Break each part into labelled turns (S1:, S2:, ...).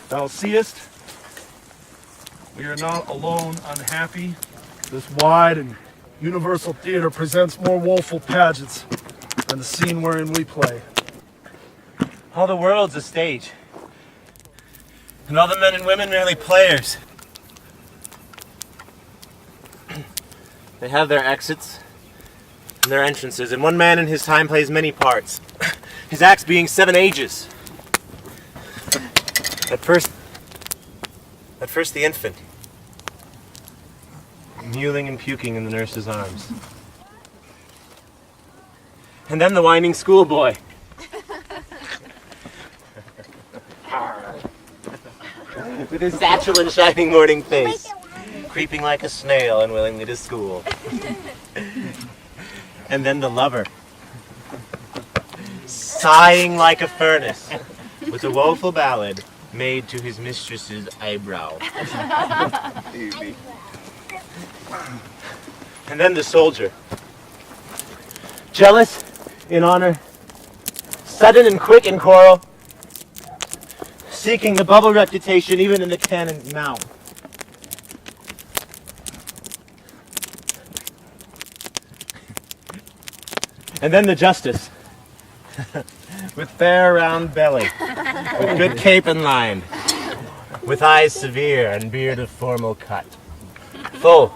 S1: Thou seest, we are not alone unhappy. This wide and universal theater presents more woeful pageants than the scene wherein we play.
S2: All the world's a stage, and all the men and women merely players. They have their exits and their entrances, and one man in his time plays many parts, his acts being 7 ages. At first the infant, mewling and puking in the nurse's arms. And then the whining schoolboy. With his satchel and shining morning face, creeping like a snail unwillingly to school. And then the lover, sighing like a furnace, with a woeful ballad made to his mistress's eyebrow. And then the soldier, jealous in honor, sudden and quick in quarrel, seeking the bubble reputation even in the cannon's mouth. And then the justice, with fair round belly, with good cape and line, with eyes severe and beard of formal cut, full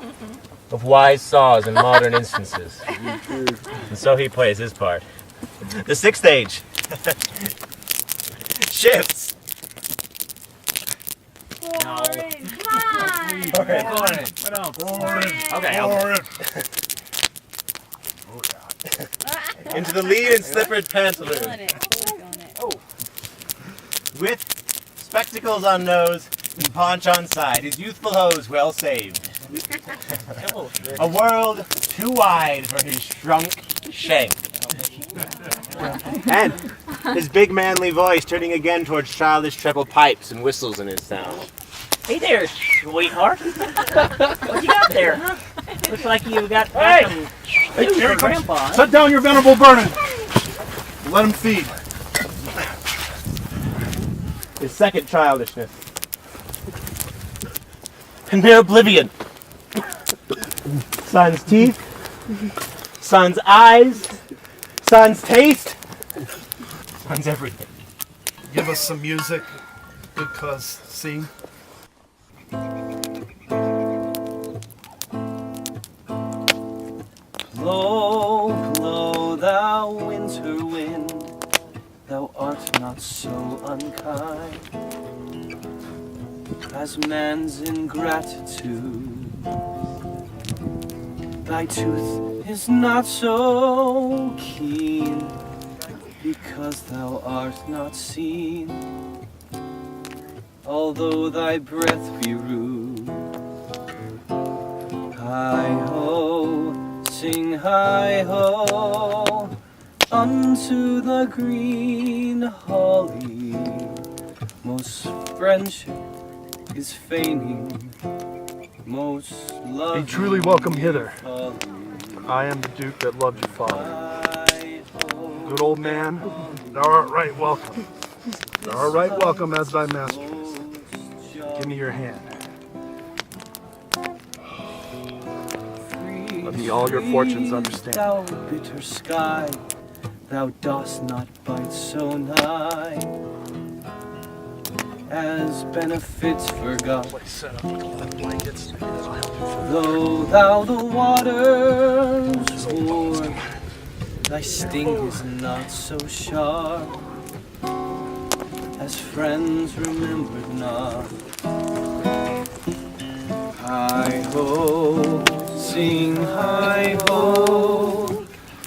S2: of wise saws and modern instances. And so he plays his part. The 6th age shifts.
S3: Warren, come on!
S1: What else?
S2: Okay, into the lead and slippered pantaloon. With spectacles on nose and paunch on side, his youthful hose well saved. A world too wide for his shrunk shank. And his big manly voice turning again towards childish treble pipes and whistles in his sound.
S4: Hey there, sweetheart. What you got there? Looks like you've got some news for Grandpa.
S1: Set down your venerable burning. Let him feed.
S2: His second childishness. And mere oblivion. Son's teeth, son's eyes, son's taste, son's everything.
S1: Give us some music, good cuz. Sing.
S5: Blow, blow, thou winter wind, thou art not so unkind as man's ingratitude. Thy tooth is not so keen because thou art not seen, although thy breath be rude. Hi-ho, sing hi-ho, unto the green holly. Most friendship is feigning, most love.
S1: Be truly welcome hither. I am the Duke that loved your father. Good old man, thou art right welcome. Thou art right welcome as thy mistress. Give me your hand. Let me all your fortunes understand.
S5: Thou bitter sky, thou dost not bite so nigh, as benefits forgot. Though thou the waters warm, thy sting is not so sharp, as friends remembered not. Hi-ho, sing hi-ho,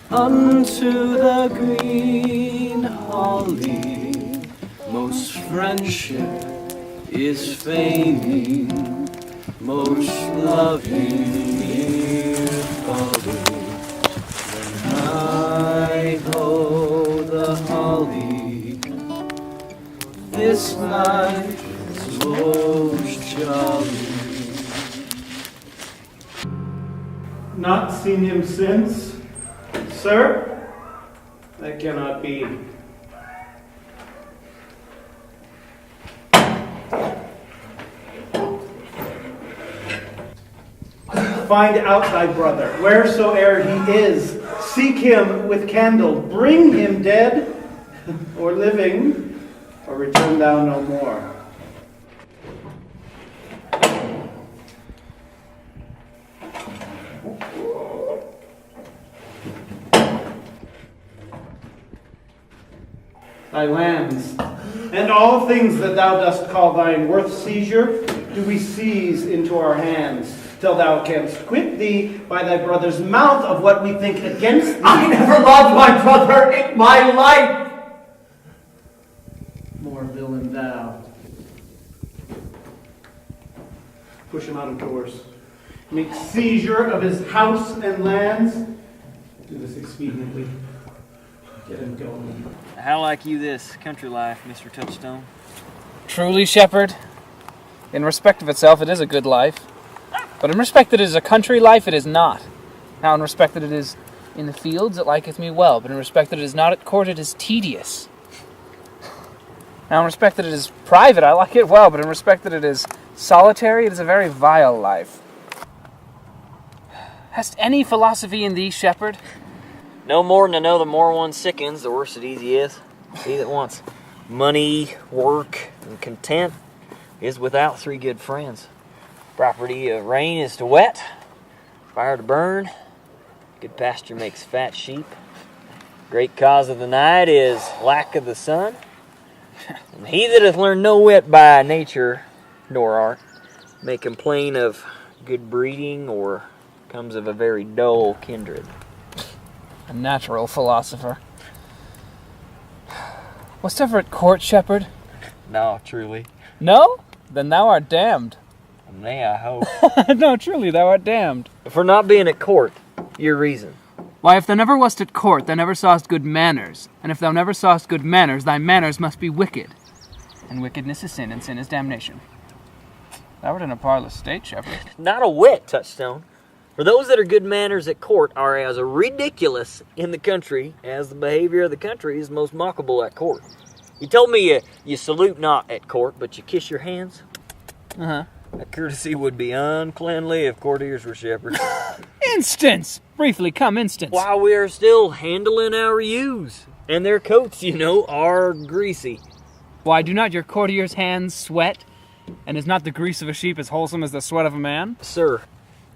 S5: unto the green holly. Most friendship is feigning, most loving dear folly. Hi-ho, the holly, this night is most jolly.
S6: Not seen him since? Sir? That cannot be. find out thy brother, wheresoe'er he is. Seek him with candle, bring him dead, or living, or return thou no more. Thy lands, and all things that thou dost call thine worth seizure, do we seize into our hands, till thou canst quit thee by thy brother's mouth of what we think against thee.
S5: I never loved my brother in my life!
S6: More villain thou. Push him out of doors. Make seizure of his house and lands. Do this expediently. Get him going.
S4: How like you this country life, Mr. Touchstone?
S7: Truly, shepherd, in respect of itself, it is a good life. But in respect that it is a country life, it is not. Now, in respect that it is in the fields, it liketh me well. But in respect that it is not at court, it is tedious. Now, in respect that it is private, I like it well. But in respect that it is solitary, it is a very vile life. Hast any philosophy in thee, shepherd?
S4: No more than to know the more one sickens, the worse it easy is. He that wants money, work, and content is without three good friends. Property of rain is to wet, fire to burn, good pasture makes fat sheep. Great cause of the night is lack of the sun. And he that hath learned no wit by nature nor art may complain of good breeding or comes of a very dull kindred.
S7: A natural philosopher. Wast ever at court, shepherd?
S4: No, truly.
S7: No? Then thou art damned.
S4: Nay, I hope.
S7: No, truly, thou art damned.
S4: For not being at court, your reason.
S7: Why, if thou never wast at court, thou never sawest good manners. And if thou never sawest good manners, thy manners must be wicked. And wickedness is sin, and sin is damnation. Thou art in a parlous state, shepherd.
S4: Not a whit, Touchstone. For those that are good manners at court are as ridiculous in the country as the behavior of the country is most mockable at court. You told me you salute not at court, but you kiss your hands?
S7: Uh-huh.
S4: That courtesy would be uncleanly if courtiers were shepherds.
S7: Instance! Briefly, come instance.
S4: While we are still handling our ewes, and their coats, are greasy.
S7: Why, do not your courtiers' hands sweat? And is not the grease of a sheep as wholesome as the sweat of a man?
S4: Sir,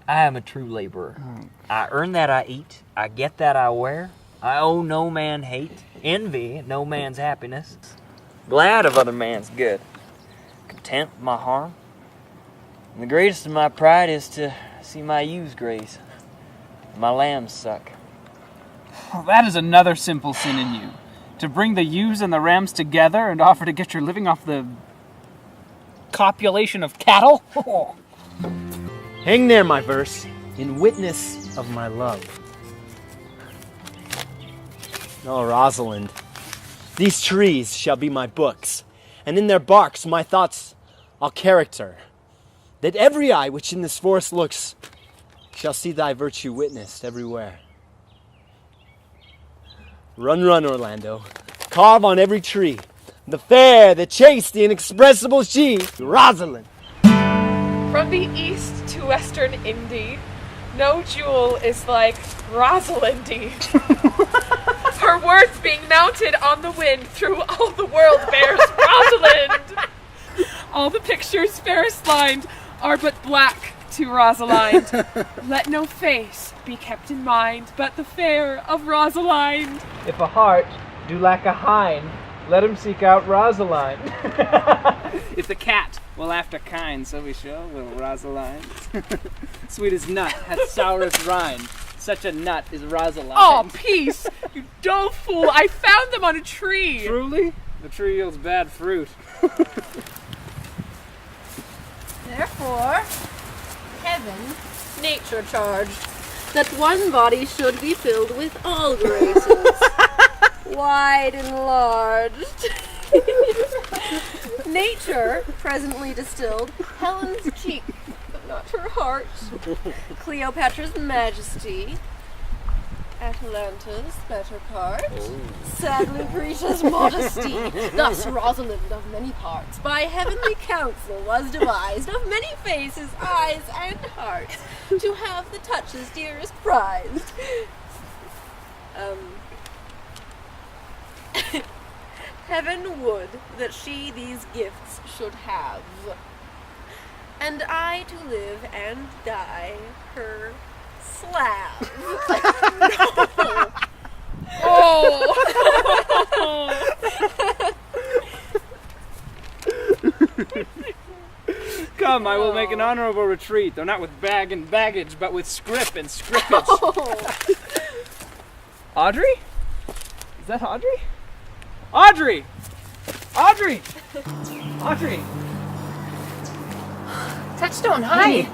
S4: I am a true laborer. I earn that I eat. I get that I wear. I owe no man hate, envy no man's happiness. Glad of other man's good. Content with my harm. And the greatest of my pride is to see my ewes graze, my lambs suck.
S7: Oh, that is another simple sin in you. To bring the ewes and the rams together and offer to get your living off the copulation of cattle? Oh.
S2: Hang there, my verse, in witness of my love. Oh, Rosalind, these trees shall be my books, and in their barks my thoughts I'll character, that every eye which in this forest looks shall see thy virtue witnessed everywhere. Run, run, Orlando, carve on every tree the fair, the chaste, the inexpressible she, Roselyn.
S8: From the east to western Indy, no jewel is like Rosalindy. Her words being mounted on the wind through all the world bears Rosalind. All the pictures fairest lined are but black to Rosalind. Let no face be kept in mind but the fair of Rosalind.
S7: If a heart do lack a hind, let him seek out Rosaline. If the cat will after kind, so we shall, little Rosaline. Sweet as nut, hath sourest rind. Such a nut is Rosaline.
S8: Oh, peace! You dull fool! I found them on a tree!
S7: Truly? The tree yields bad fruit.
S3: Therefore, heaven, nature charged, that one body should be filled with all graces, wide enlarged. Nature presently distilled Helen's cheek, but not her heart, Cleopatra's majesty, Atalanta's better part sadly breaches modesty. Thus Rosalind of many parts by heavenly counsel was devised, of many faces, eyes, and hearts, to have the touches dearest prized. Heaven would that she these gifts should have, and I to live and die her slave. No. Oh.
S7: Come, I will make an honorable retreat, though not with bag and baggage, but with scrip and scrippage.
S3: Oh.
S7: Audrey? Is that Audrey? Audrey! Audrey! Audrey!
S9: Touchstone, hi.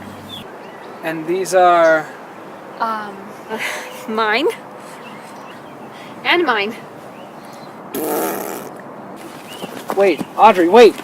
S7: And these are...
S9: Mine. And mine.
S7: Wait, Audrey, wait!